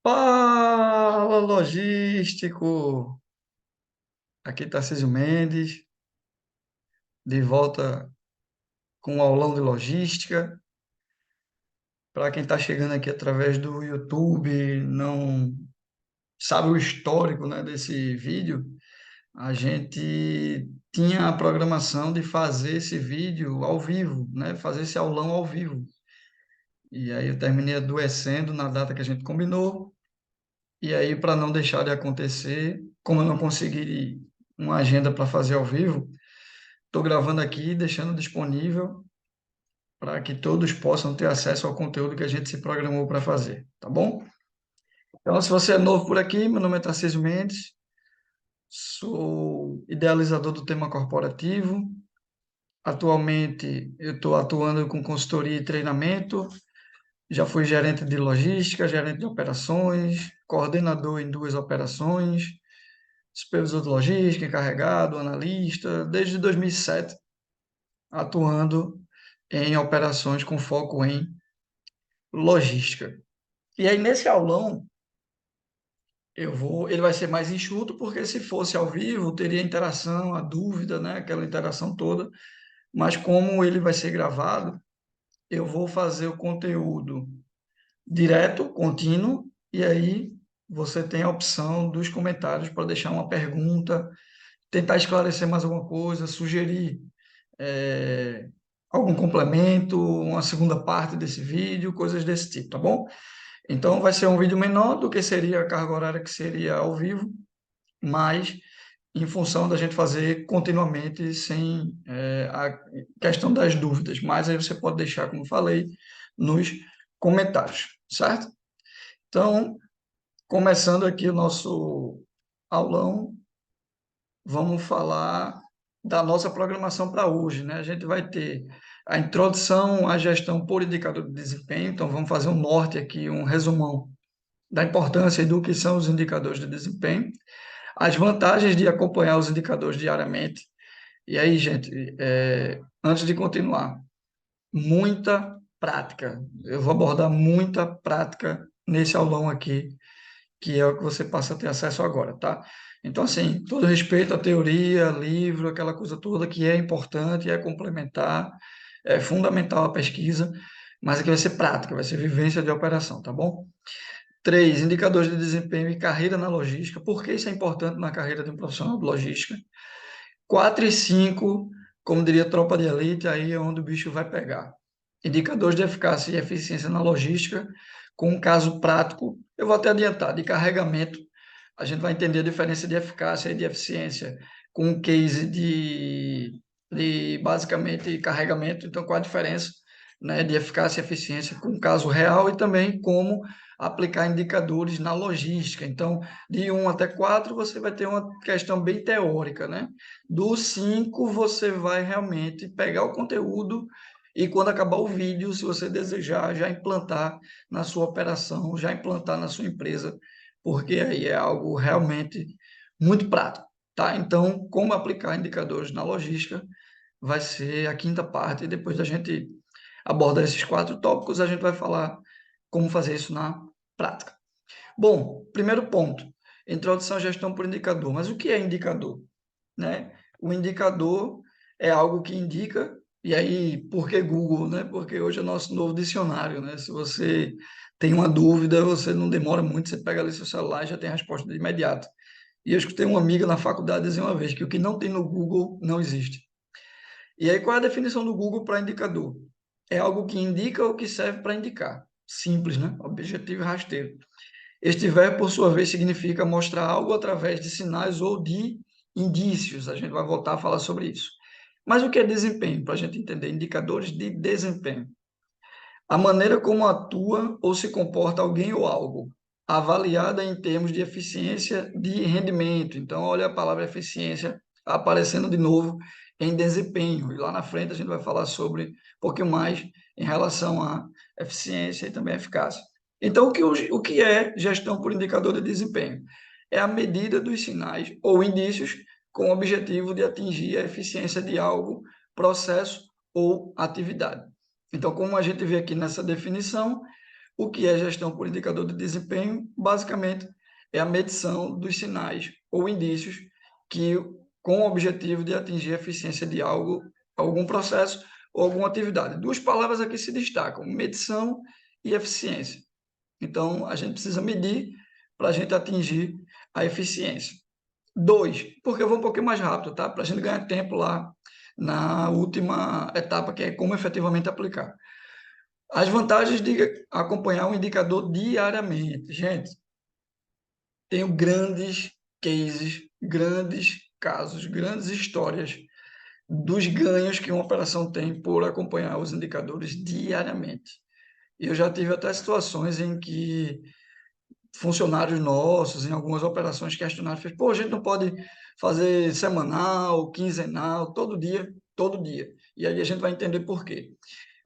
Fala, logístico! Aqui Tarcísio Mendes, de volta com um aulão de logística. Para quem está chegando aqui através do YouTube, não sabe o histórico, né, desse vídeo, a gente tinha a programação de fazer esse vídeo ao vivo, né, fazer esse aulão ao vivo. E aí eu terminei adoecendo na data que a gente combinou. E aí, para não deixar de acontecer, como eu não consegui uma agenda para fazer ao vivo, estou gravando aqui, deixando disponível para que todos possam ter acesso ao conteúdo que a gente se programou para fazer, tá bom? Então, se você é novo por aqui, meu nome é Tarcísio Mendes, sou idealizador do tema corporativo. Atualmente, eu estou atuando com consultoria e treinamento. Já fui gerente de logística, gerente de operações, coordenador em duas operações, supervisor de logística, encarregado, analista, desde 2007, atuando em operações com foco em logística. E aí, nesse aulão, ele vai ser mais enxuto, porque se fosse ao vivo, teria interação, a dúvida, né? Aquela interação toda. Mas como ele vai ser gravado, eu vou fazer o conteúdo direto, contínuo, e aí você tem a opção dos comentários para deixar uma pergunta, tentar esclarecer mais alguma coisa, sugerir é, algum complemento, uma segunda parte desse vídeo, coisas desse tipo, tá bom? Então, vai ser um vídeo menor do que seria a carga horária que seria ao vivo, mas em função da gente fazer continuamente sem a questão das dúvidas. Mas aí você pode deixar, como falei, nos comentários, certo? Então, começando aqui o nosso aulão, vamos falar da nossa programação para hoje, né? A gente vai ter a introdução à gestão por indicador de desempenho, então vamos fazer um norte aqui, um resumão da importância e do que são os indicadores de desempenho, as vantagens de acompanhar os indicadores diariamente. E aí, gente, antes de continuar, muita prática. Eu vou abordar muita prática nesse aulão aqui, que é o que você passa a ter acesso agora, tá? Então, assim, todo respeito à teoria, livro, aquela coisa toda que é importante, é complementar, é fundamental a pesquisa, mas aqui vai ser prática, vai ser vivência de operação, tá bom? Três, indicadores de desempenho e carreira na logística. Por que isso é importante na carreira de um profissional de logística? Quatro e cinco, como diria tropa de elite, aí é onde o bicho vai pegar. Indicadores de eficácia e eficiência na logística, com um caso prático, eu vou até adiantar, de carregamento, a gente vai entender a diferença de eficácia e de eficiência com um case de basicamente carregamento, então qual a diferença, né, de eficácia e eficiência com um caso real e também como aplicar indicadores na logística. Então, de 1 até 4, você vai ter uma questão bem teórica, né? Do 5, você vai realmente pegar o conteúdo e, quando acabar o vídeo, se você desejar, já implantar na sua operação, já implantar na sua empresa, porque aí é algo realmente muito prático, tá? Então, como aplicar indicadores na logística vai ser a quinta parte, e depois da gente abordar esses 4 tópicos, a gente vai falar como fazer isso na prática. Bom, primeiro ponto, introdução à gestão por indicador. Mas o que é indicador? Né? O indicador é algo que indica, e aí, por que Google? Né? Porque hoje é o nosso novo dicionário. Né? Se você tem uma dúvida, você não demora muito, você pega ali seu celular e já tem a resposta de imediato. E eu escutei uma amiga na faculdade dizer uma vez que o que não tem no Google não existe. E aí, qual é a definição do Google para indicador? É algo que indica ou que serve para indicar. Simples, né? Objetivo e rasteiro. Este verbo, por sua vez, significa mostrar algo através de sinais ou de indícios. A gente vai voltar a falar sobre isso. Mas o que é desempenho? Para a gente entender, indicadores de desempenho. A maneira como atua ou se comporta alguém ou algo, avaliada em termos de eficiência de rendimento. Então, olha a palavra eficiência aparecendo de novo em desempenho. E lá na frente a gente vai falar sobre um pouquinho mais em relação à eficiência e também à eficácia. Então, o que é gestão por indicador de desempenho? É a medida dos sinais ou indícios com o objetivo de atingir a eficiência de algo, processo ou atividade. Então, como a gente vê aqui nessa definição, O que é gestão por indicador de desempenho? Basicamente, é a medição dos sinais ou indícios que, com o objetivo de atingir a eficiência de algo, algum processo ou alguma atividade. Duas palavras aqui se destacam: medição e eficiência. Então, a gente precisa medir para a gente atingir a eficiência. 2, porque eu vou um pouquinho mais rápido, tá? Para a gente ganhar tempo lá na última etapa, que é como efetivamente aplicar. As vantagens de acompanhar um indicador diariamente. Gente, tenho grandes cases, grandes casos, grandes histórias dos ganhos que uma operação tem por acompanhar os indicadores diariamente. Eu já tive até situações em que funcionários nossos, em algumas operações, questionaram, fez, pô, a gente não pode fazer semanal, quinzenal, todo dia, todo dia. E aí a gente vai entender por quê.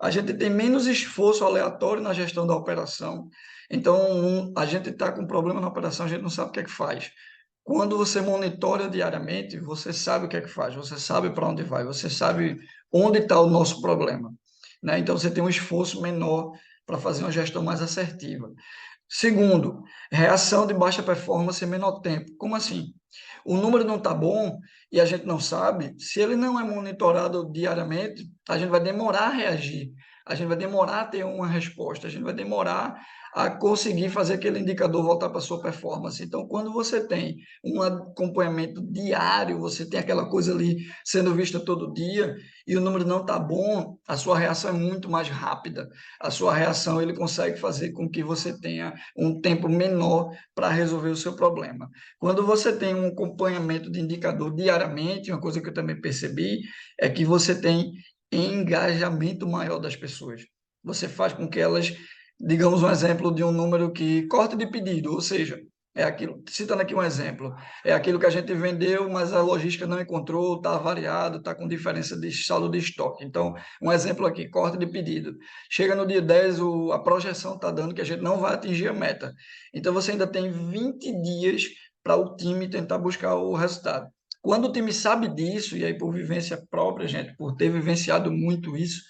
A gente tem menos esforço aleatório na gestão da operação. Então, a gente está com problema na operação, a gente não sabe o que é que faz. Quando você monitora diariamente, você sabe o que é que faz, você sabe para onde vai, você sabe onde está o nosso problema. Né? Então, você tem um esforço menor para fazer uma gestão mais assertiva. Segundo, reação de baixa performance em menor tempo. Como assim? O número não está bom e a gente não sabe. Se ele não é monitorado diariamente, a gente vai demorar a reagir, a gente vai demorar a ter uma resposta, a gente vai demorar a conseguir fazer aquele indicador voltar para a sua performance. Então, quando você tem um acompanhamento diário, você tem aquela coisa ali sendo vista todo dia e o número não está bom, a sua reação é muito mais rápida. A sua reação ele consegue fazer com que você tenha um tempo menor para resolver o seu problema. Quando você tem um acompanhamento de indicador diariamente, uma coisa que eu também percebi é que você tem engajamento maior das pessoas. Você faz com que elas, digamos um exemplo de um número que corte de pedido, ou seja, é aquilo, citando aqui um exemplo, é aquilo que a gente vendeu, mas a logística não encontrou, está variado, está com diferença de saldo de estoque. Então, um exemplo aqui, corte de pedido. Chega no dia 10, a projeção está dando que a gente não vai atingir a meta. Então, você ainda tem 20 dias para o time tentar buscar o resultado. Quando o time sabe disso, e aí por vivência própria, gente, por ter vivenciado muito isso,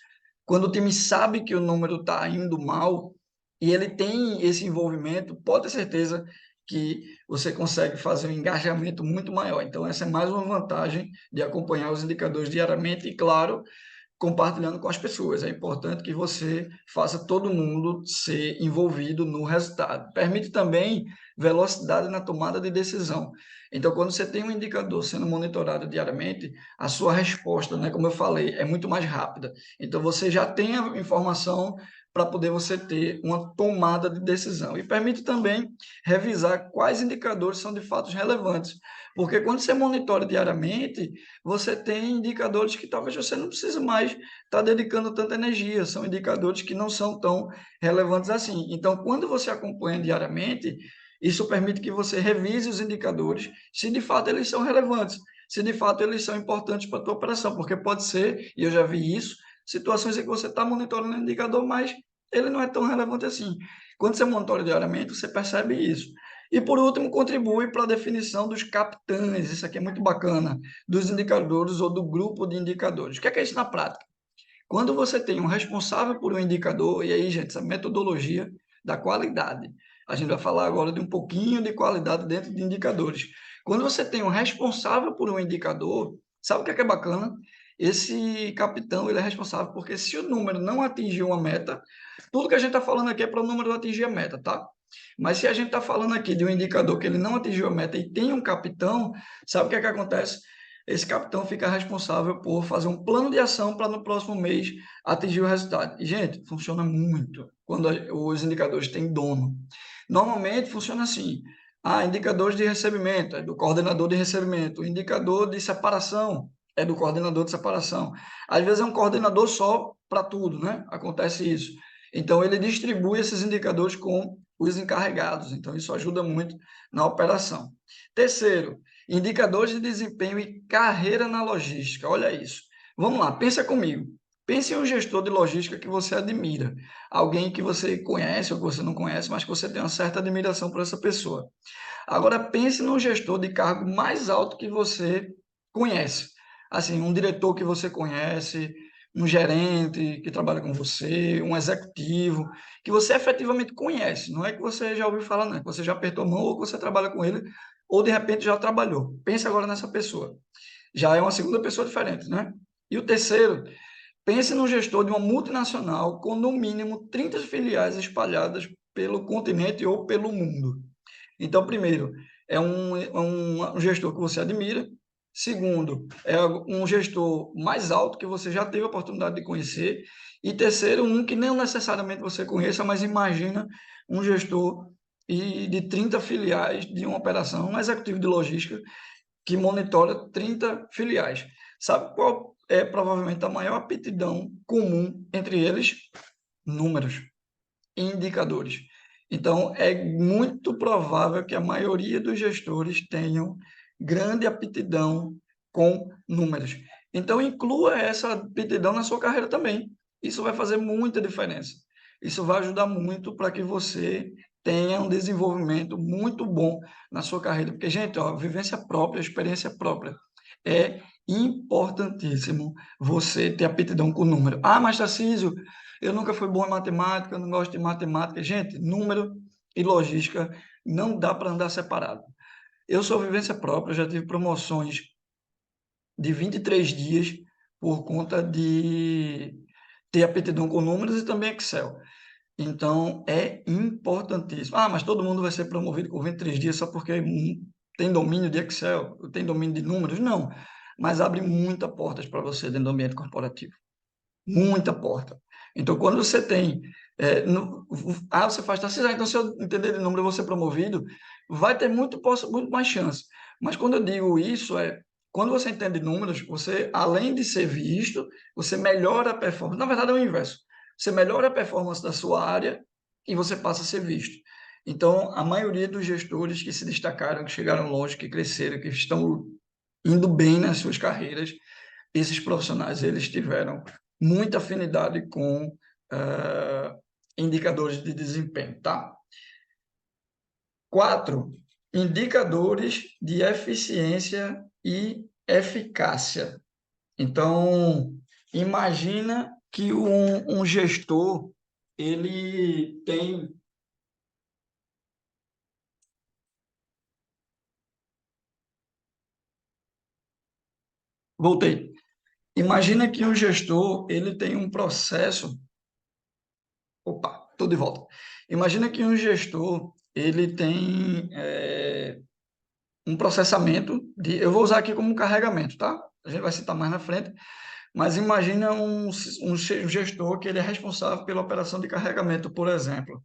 quando o time sabe que o número está indo mal e ele tem esse envolvimento, pode ter certeza que você consegue fazer um engajamento muito maior. Então, essa é mais uma vantagem de acompanhar os indicadores diariamente e, claro, compartilhando com as pessoas. É importante que você faça todo mundo ser envolvido no resultado. Permite também velocidade na tomada de decisão. Então, quando você tem um indicador sendo monitorado diariamente, a sua resposta, né, como eu falei, é muito mais rápida. Então, você já tem a informação para poder você ter uma tomada de decisão. E permite também revisar quais indicadores são de fato relevantes. Porque quando você monitora diariamente, você tem indicadores que talvez você não precise mais estar dedicando tanta energia, são indicadores que não são tão relevantes assim. Então, quando você acompanha diariamente, isso permite que você revise os indicadores, se de fato eles são relevantes, se de fato eles são importantes para a tua operação, porque pode ser, e eu já vi isso, situações em que você está monitorando o indicador, mas ele não é tão relevante assim. Quando você monitora diariamente, você percebe isso. E, por último, contribui para a definição dos capitães, isso aqui é muito bacana, dos indicadores ou do grupo de indicadores. O que é isso na prática? Quando você tem um responsável por um indicador, e aí, gente, essa metodologia da qualidade, a gente vai falar agora de um pouquinho de qualidade dentro de indicadores. Quando você tem um responsável por um indicador, sabe o que é bacana? Esse capitão ele é responsável porque se o número não atingir uma meta, tudo que a gente está falando aqui é para o número atingir a meta, tá? Mas se a gente está falando aqui de um indicador que ele não atingiu a meta e tem um capitão, sabe o que é que acontece? Esse capitão fica responsável por fazer um plano de ação para no próximo mês atingir o resultado. E, gente, funciona muito quando os indicadores têm dono. Normalmente funciona assim: indicadores de recebimento é do coordenador de recebimento, o indicador de separação é do coordenador de separação. Às vezes é um coordenador só para tudo, né? Acontece isso. Então, ele distribui esses indicadores com os encarregados. Então, isso ajuda muito na operação. Terceiro, indicadores de desempenho e carreira na logística. Olha isso. Vamos lá, pensa comigo. Pense em um gestor de logística que você admira, alguém que você conhece ou que você não conhece, mas que você tem uma certa admiração por essa pessoa. Agora pense num gestor de cargo mais alto que você conhece. Assim, um diretor que você conhece, um gerente que trabalha com você, um executivo, que você efetivamente conhece. Não é que você já ouviu falar, não, é que você já apertou a mão ou que você trabalha com ele, ou de repente já trabalhou. Pense agora nessa pessoa. Já é uma segunda pessoa diferente, né? E o terceiro, pense no gestor de uma multinacional com no mínimo 30 filiais espalhadas pelo continente ou pelo mundo. Então, primeiro, é um gestor que você admira. Segundo, é um gestor mais alto que você já teve a oportunidade de conhecer. E terceiro, um que não necessariamente você conheça, mas imagina um gestor de 30 filiais de uma operação, um executivo de logística que monitora 30 filiais. Sabe qual é provavelmente a maior aptidão comum entre eles? Números indicadores. Então, é muito provável que a maioria dos gestores tenham grande aptidão com números. Então, inclua essa aptidão na sua carreira também. Isso vai fazer muita diferença. Isso vai ajudar muito para que você tenha um desenvolvimento muito bom na sua carreira. Porque, gente, ó, vivência própria, experiência própria. É importantíssimo você ter aptidão com número. Ah, mas Tarcísio, eu nunca fui bom em matemática, eu não gosto de matemática. Gente, número e logística não dá para andar separado. Eu sou vivência própria, já tive promoções de 23 dias por conta de ter aptidão com números e também Excel. Então, é importantíssimo. Ah, mas todo mundo vai ser promovido com 23 dias só porque tem domínio de Excel, tem domínio de números? Não. Mas abre muitas portas para você dentro do ambiente corporativo. Muita porta. Então, quando você tem. Você faz, tá, então se eu entender de número, eu vou ser promovido, vai ter muito mais chance. Mas quando eu digo isso, quando você entende números, você, além de ser visto, você melhora a performance. Na verdade, é o inverso. Você melhora a performance da sua área e você passa a ser visto. Então, a maioria dos gestores que se destacaram, que chegaram longe, que cresceram, que estão indo bem nas suas carreiras, esses profissionais eles tiveram muita afinidade com indicadores de desempenho, tá? 4, indicadores de eficiência e eficácia. Então, imagina que um gestor ele tem. Voltei. Imagina que um gestor ele tem um processo. Opa, estou de volta. Imagina que um gestor ele tem um processamento de. Eu vou usar aqui como um carregamento, tá? A gente vai citar mais na frente, mas imagina um gestor que ele é responsável pela operação de carregamento, por exemplo.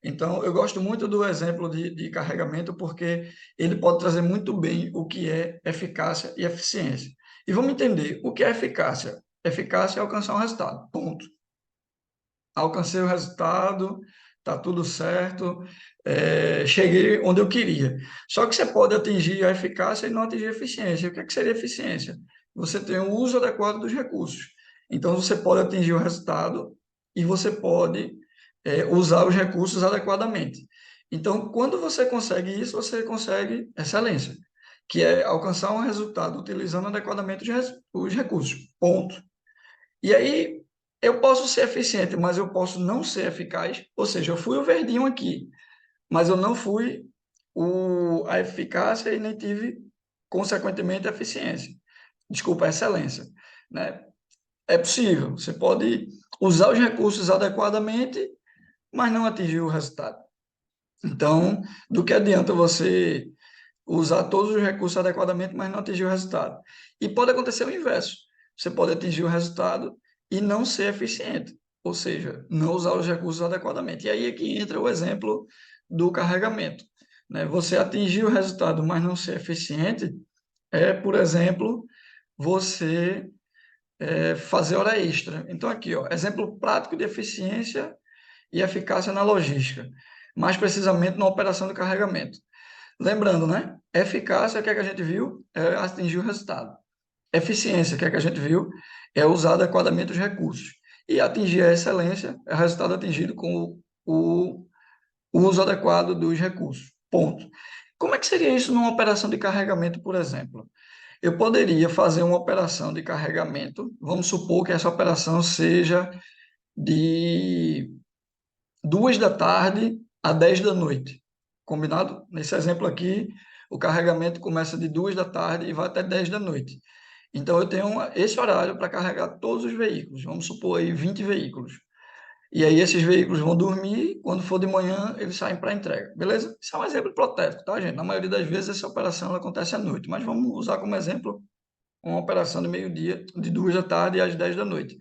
Então, eu gosto muito do exemplo de carregamento porque ele pode trazer muito bem o que é eficácia e eficiência. E vamos entender o que é eficácia. Eficácia é alcançar um resultado. Ponto. Alcancei o resultado, está tudo certo, cheguei onde eu queria. Só que você pode atingir a eficácia e não atingir a eficiência. O que, que seria eficiência? Você tem o uso adequado dos recursos. Então, você pode atingir o resultado e você pode usar os recursos adequadamente. Então, quando você consegue isso, você consegue excelência, que é alcançar um resultado utilizando adequadamente os recursos. Ponto. E aí, eu posso ser eficiente, mas eu posso não ser eficaz. Ou seja, eu fui o verdinho aqui, mas eu não fui a eficácia e nem tive, consequentemente, a eficiência. Desculpa, a excelência. Né? É possível. Você pode usar os recursos adequadamente, mas não atingir o resultado. Então, do que adianta você usar todos os recursos adequadamente, mas não atingir o resultado? E pode acontecer o inverso. Você pode atingir o resultado e não ser eficiente, ou seja, não usar os recursos adequadamente. E aí é que entra o exemplo do carregamento. Né? Você atingir o resultado, mas não ser eficiente, por exemplo, você fazer hora extra. Então, aqui, ó, exemplo prático de eficiência e eficácia na logística, mais precisamente na operação de carregamento. Lembrando, né? Eficácia, o que é que a gente viu? É atingir o resultado. Eficiência, o que é que a gente viu? É usar adequadamente os recursos. E atingir a excelência é o resultado atingido com o uso adequado dos recursos. Ponto. Como é que seria isso numa operação de carregamento, por exemplo? Eu poderia fazer uma operação de carregamento. Vamos supor que essa operação seja de 2 da tarde a 10 da noite. Combinado? Nesse exemplo aqui, o carregamento começa de 2 da tarde e vai até 10 da noite. Então, eu tenho esse horário para carregar todos os veículos. Vamos supor aí 20 veículos. E aí, esses veículos vão dormir. Quando for de manhã, eles saem para entrega. Beleza? Isso é um exemplo hipotético, tá, gente? Na maioria das vezes, essa operação ela acontece à noite. Mas vamos usar como exemplo uma operação de meio-dia, de 2 da tarde às 10 da noite.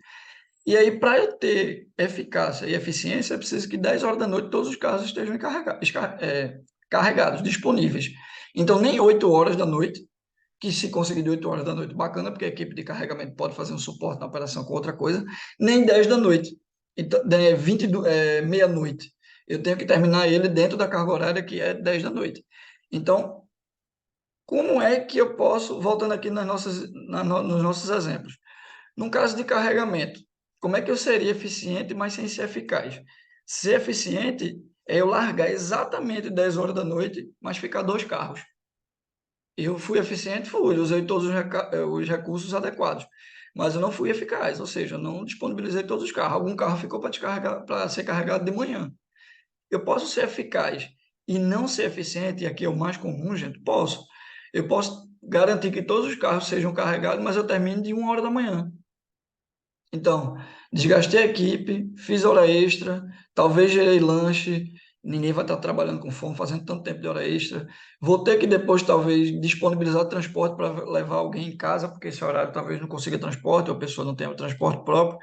E aí, para eu ter eficácia e eficiência, é preciso que 10 horas da noite todos os carros estejam carregados, disponíveis. Então, nem 8 horas da noite, que se conseguir de 8 horas da noite, bacana, porque a equipe de carregamento pode fazer um suporte na operação com outra coisa, nem 10 da noite. Então, 20, meia-noite. Eu tenho que terminar ele dentro da carga horária, que é 10 da noite. Então, como é que eu posso, voltando aqui nos nossos exemplos, num caso de carregamento, como é que eu seria eficiente, mas sem ser eficaz? Ser eficiente é eu largar exatamente 10 horas da noite, mas ficar 2 carros. Eu fui eficiente? Fui, usei todos os recursos adequados, mas eu não fui eficaz, ou seja, eu não disponibilizei todos os carros. Algum carro ficou para ser carregado de manhã. Eu posso ser eficaz e não ser eficiente, e aqui é o mais comum, gente? Posso. Eu posso garantir que todos os carros sejam carregados, mas eu termino de 1 hora da manhã. Então, desgastei a equipe, fiz hora extra, talvez gerei lanche, ninguém vai estar trabalhando com fome, fazendo tanto tempo de hora extra. Vou ter que depois, talvez, disponibilizar transporte para levar alguém em casa, porque esse horário talvez não consiga transporte, ou a pessoa não tenha o transporte próprio.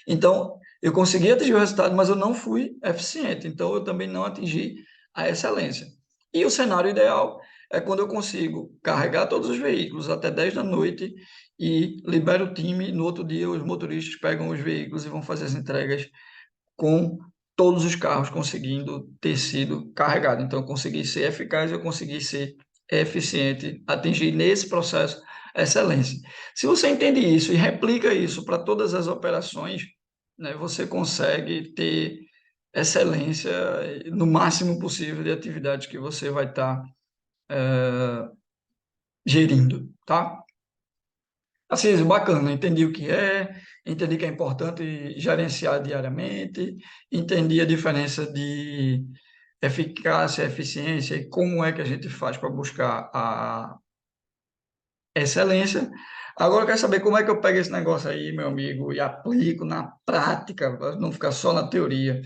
Então, eu consegui atingir o resultado, mas eu não fui eficiente. Então, eu também não atingi a excelência. E o cenário ideal é quando eu consigo carregar todos os veículos até 10 da noite e libero o time. No outro dia, os motoristas pegam os veículos e vão fazer as entregas com todos os carros conseguindo ter sido carregados. Então, eu consegui ser eficaz, eu consegui ser eficiente, atingir nesse processo excelência. Se você entende isso e replica isso para todas as operações, né, você consegue ter excelência no máximo possível de atividades que você vai estar gerindo, tá? Assim, bacana, entendi o que é, entendi que é importante gerenciar diariamente, entendi a diferença de eficácia, eficiência e como é que a gente faz para buscar a excelência. Agora eu quero saber como é que eu pego esse negócio aí, meu amigo, e aplico na prática, para não ficar só na teoria.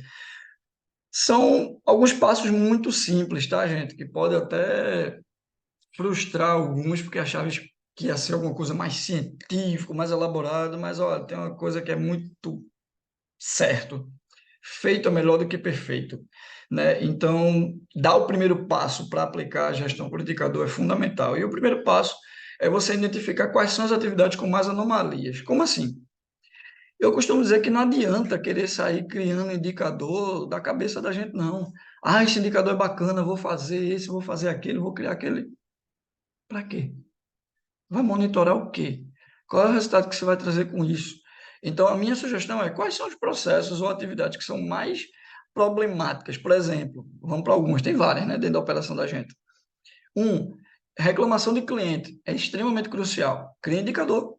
São alguns passos muito simples, tá, gente? Que pode até frustrar alguns, porque achavam que ia ser alguma coisa mais científico, mais elaborado, mas olha, tem uma coisa que é muito certo. Feito é melhor do que perfeito, né? Então, dar o primeiro passo para aplicar a gestão por indicador é fundamental. E o primeiro passo é você identificar quais são as atividades com mais anomalias. Como assim? Eu costumo dizer que não adianta querer sair criando indicador da cabeça da gente, não. Ah, esse indicador é bacana, vou fazer esse, vou fazer aquele, vou criar aquele. Para quê? Vai monitorar o quê? Qual é o resultado que você vai trazer com isso? Então, a minha sugestão é quais são os processos ou atividades que são mais problemáticas. Por exemplo, vamos para algumas, tem várias, né, dentro da operação da gente. Reclamação de cliente é extremamente crucial. Cria indicador.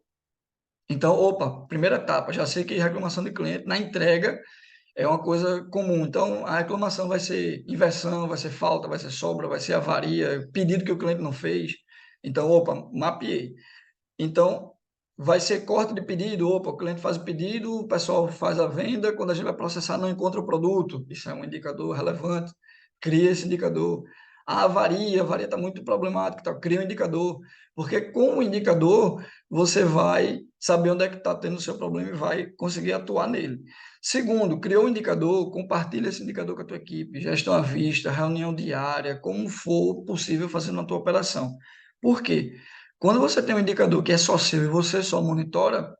Então, opa, primeira etapa, já sei que reclamação de cliente na entrega é uma coisa comum. Então, a reclamação vai ser inversão, vai ser falta, vai ser sobra, vai ser avaria, pedido que o cliente não fez. Então, opa, mapeei. Então, vai ser corte de pedido. Opa, o cliente faz o pedido, o pessoal faz a venda, quando a gente vai processar, não encontra o produto. Isso é um indicador relevante. Cria esse indicador. A avaria está muito problemática, tá? Cria um indicador. Porque com o indicador, você vai saber onde é que está tendo o seu problema e vai conseguir atuar nele. Segundo, criou um indicador, compartilha esse indicador com a tua equipe, gestão à vista, reunião diária, como for possível fazer na tua operação. Por quê? Quando você tem um indicador que é só seu e você só monitora,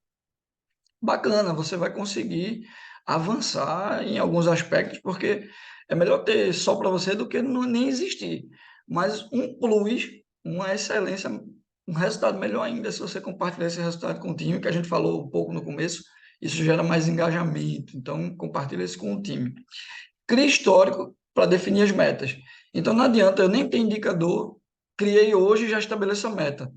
bacana, você vai conseguir avançar em alguns aspectos, porque é melhor ter só para você do que não, nem existir. Mas um plus, uma excelência, um resultado melhor ainda se você compartilhar esse resultado com o time, que a gente falou um pouco no começo, isso gera mais engajamento. Então, compartilha isso com o time. Cria histórico para definir as metas. Então, não adianta, eu nem ter indicador, criei hoje e já estabeleço a meta.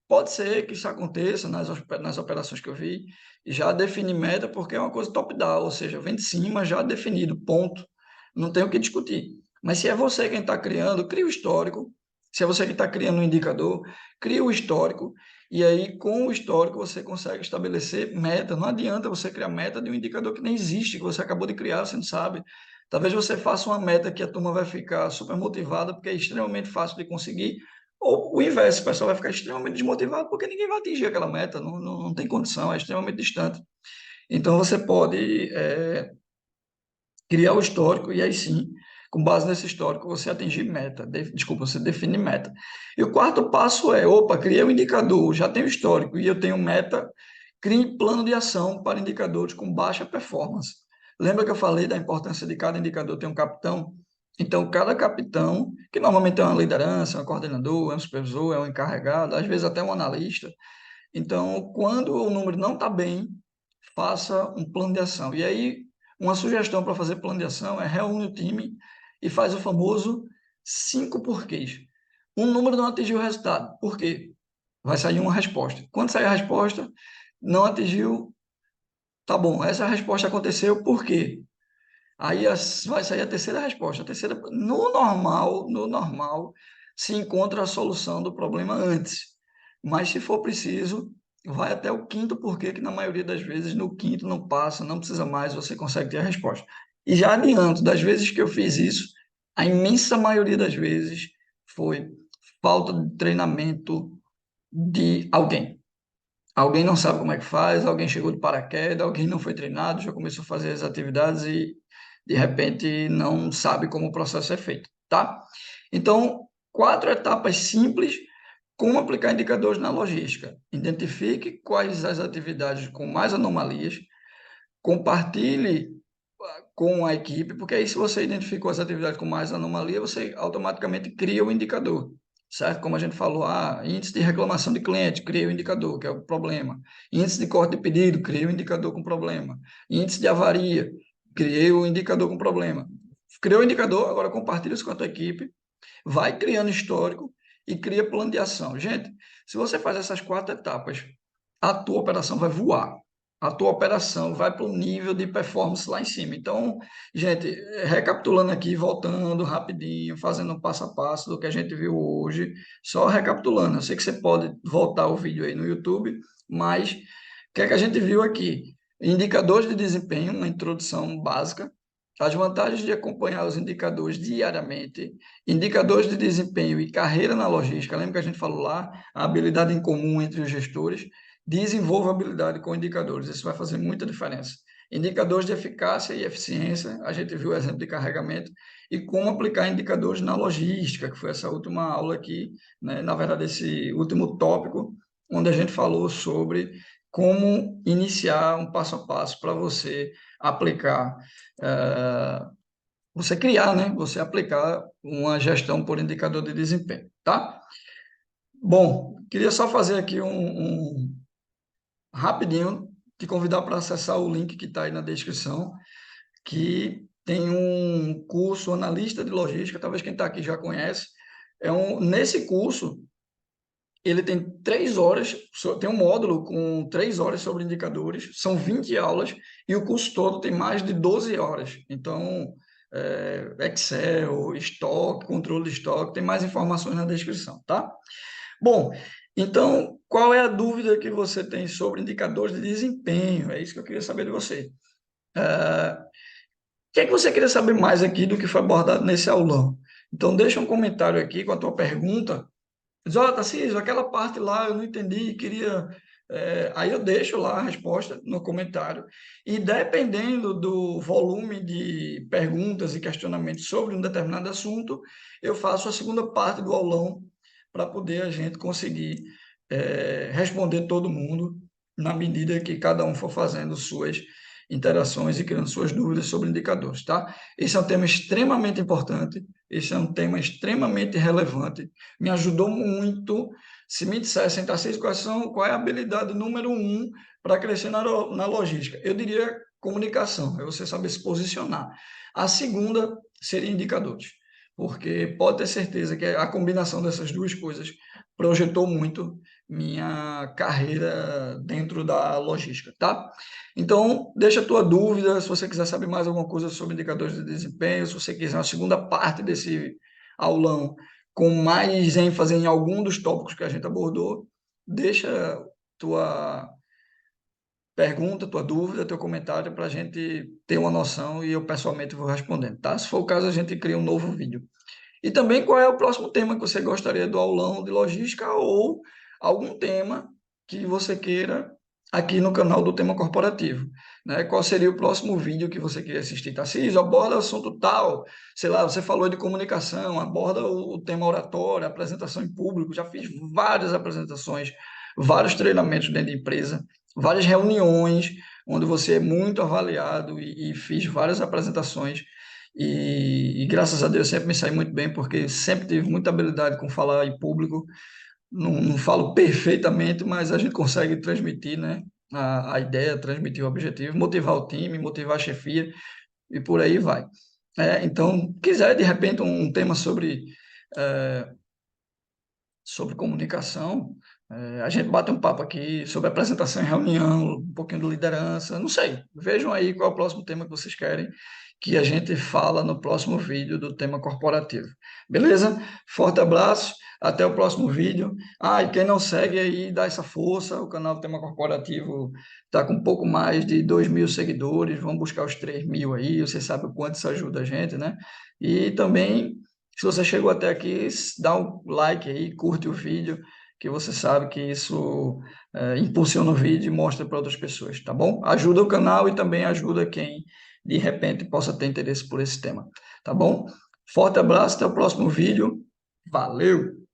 Pode ser que isso aconteça nas operações que eu vi, e já define meta, porque é uma coisa top-down, ou seja, vem de cima já definido, ponto. Não tem o que discutir. Mas se é você quem está criando, cria o histórico. Se é você que está criando um indicador, cria o histórico. E aí, com o histórico, você consegue estabelecer meta. Não adianta você criar meta de um indicador que nem existe, que você acabou de criar, você não sabe. Talvez você faça uma meta que a turma vai ficar super motivada, porque é extremamente fácil de conseguir, ou o inverso, o pessoal vai ficar extremamente desmotivado porque ninguém vai atingir aquela meta, não tem condição, é extremamente distante. Então, você pode criar o histórico e aí sim, com base nesse histórico, você atingir meta. Desculpa, você define meta. E o quarto passo é, opa, criei um indicador, já tenho histórico e eu tenho meta, crie plano de ação para indicadores com baixa performance. Lembra que eu falei da importância de cada indicador ter um capitão? Então, cada capitão, que normalmente é uma liderança, é um coordenador, é um supervisor, é um encarregado, às vezes até um analista. Então, quando o número não está bem, faça um plano de ação. E aí, uma sugestão para fazer plano de ação é reúne o time e faz o famoso 5 porquês. Um número não atingiu o resultado. Por quê? Vai sair uma resposta. Quando sair a resposta, não atingiu, tá bom, essa resposta aconteceu por quê? Aí vai sair a terceira resposta. A terceira, no normal, se encontra a solução do problema antes. Mas se for preciso, vai até o quinto porquê, que na maioria das vezes no quinto não passa, não precisa mais, você consegue ter a resposta. E já adianto, das vezes que eu fiz isso, a imensa maioria das vezes foi falta de treinamento de alguém. Alguém não sabe como é que faz, alguém chegou de paraquedas, alguém não foi treinado, já começou a fazer as atividades e de repente não sabe como o processo é feito, tá? Então, 4 etapas simples, como aplicar indicadores na logística. Identifique quais as atividades com mais anomalias, compartilhe com a equipe, porque aí se você identificou as atividades com mais anomalia, você automaticamente cria o indicador, certo? Como a gente falou, índice de reclamação de cliente, cria o indicador, que é o problema. Índice de corte de pedido, cria o indicador com problema. Índice de avaria, criei o indicador com problema. Criou o indicador, agora compartilha isso com a tua equipe, vai criando histórico e cria plano de ação. Gente, se você faz essas 4 etapas, a tua operação vai voar. A tua operação vai para um nível de performance lá em cima. Então, gente, recapitulando aqui, voltando rapidinho, fazendo um passo a passo do que a gente viu hoje, só recapitulando. Eu sei que você pode voltar o vídeo aí no YouTube, mas o que é que a gente viu aqui? Indicadores de desempenho, uma introdução básica, as vantagens de acompanhar os indicadores diariamente, indicadores de desempenho e carreira na logística. Lembra que a gente falou lá, a habilidade em comum entre os gestores? Desenvolva habilidade com indicadores, isso vai fazer muita diferença. Indicadores de eficácia e eficiência, a gente viu o exemplo de carregamento, e como aplicar indicadores na logística, que foi essa última aula aqui, né? Na verdade, esse último tópico, onde a gente falou sobre como iniciar um passo a passo para você aplicar, você criar, né? Você aplicar uma gestão por indicador de desempenho, tá? Bom, queria só fazer aqui rapidinho, te convidar para acessar o link que está aí na descrição, que tem um curso analista de logística, talvez quem está aqui já conhece. Nesse curso, ele tem 3 horas, tem um módulo com 3 horas sobre indicadores, são 20 aulas, e o curso todo tem mais de 12 horas. Então, Excel, estoque, controle de estoque, tem mais informações na descrição, tá? Bom, então, qual é a dúvida que você tem sobre indicadores de desempenho? É isso que eu queria saber de você. O que é que você queria saber mais aqui do que foi abordado nesse aulão? Então, deixa um comentário aqui com a tua pergunta. Diz, ó, Tarcísio, aquela parte lá eu não entendi, queria... aí eu deixo lá a resposta no comentário. E dependendo do volume de perguntas e questionamentos sobre um determinado assunto, eu faço a segunda parte do aulão para poder a gente conseguir responder todo mundo na medida que cada um for fazendo suas interações e criando suas dúvidas sobre indicadores, tá? Esse é um tema extremamente importante, esse é um tema extremamente relevante, me ajudou muito. Se me dissessem, Tarcísio, qual é a habilidade número 1 para crescer na logística? Eu diria comunicação, é você saber se posicionar. A segunda seria indicadores, porque pode ter certeza que a combinação dessas duas coisas projetou muito minha carreira dentro da logística, tá? Então, deixa a tua dúvida, se você quiser saber mais alguma coisa sobre indicadores de desempenho, se você quiser uma segunda parte desse aulão com mais ênfase em algum dos tópicos que a gente abordou, deixa tua pergunta, tua dúvida, teu comentário para a gente ter uma noção e eu pessoalmente vou respondendo, tá? Se for o caso, a gente cria um novo vídeo. E também qual é o próximo tema que você gostaria do aulão de logística ou algum tema que você queira aqui no canal do Tema Corporativo, né? Qual seria o próximo vídeo que você queria assistir? Tarcísio, aborda o assunto tal, sei lá, você falou de comunicação, aborda o tema oratória, apresentação em público, já fiz várias apresentações, vários treinamentos dentro de empresa, várias reuniões onde você é muito avaliado e fiz várias apresentações e graças a Deus sempre me saí muito bem, porque sempre tive muita habilidade com falar em público. Não falo perfeitamente, mas a gente consegue transmitir, né, a ideia, transmitir o objetivo, motivar o time, motivar a chefia e por aí vai. Então, quiser de repente um tema eh, sobre comunicação, a gente bate um papo aqui sobre apresentação em reunião, um pouquinho de liderança, não sei. Vejam aí qual é o próximo tema que vocês querem que a gente fala no próximo vídeo do tema corporativo. Beleza? Forte abraço, até o próximo vídeo. E quem não segue aí, dá essa força, o canal do Tema Corporativo está com um pouco mais de 2.000 seguidores, vamos buscar os 3.000 aí, você sabe o quanto isso ajuda a gente, né? E também, se você chegou até aqui, dá um like aí, curte o vídeo, que você sabe que isso impulsiona o vídeo e mostra para outras pessoas, tá bom? Ajuda o canal e também ajuda quem de repente possa ter interesse por esse tema, tá bom? Forte abraço, até o próximo vídeo. Valeu!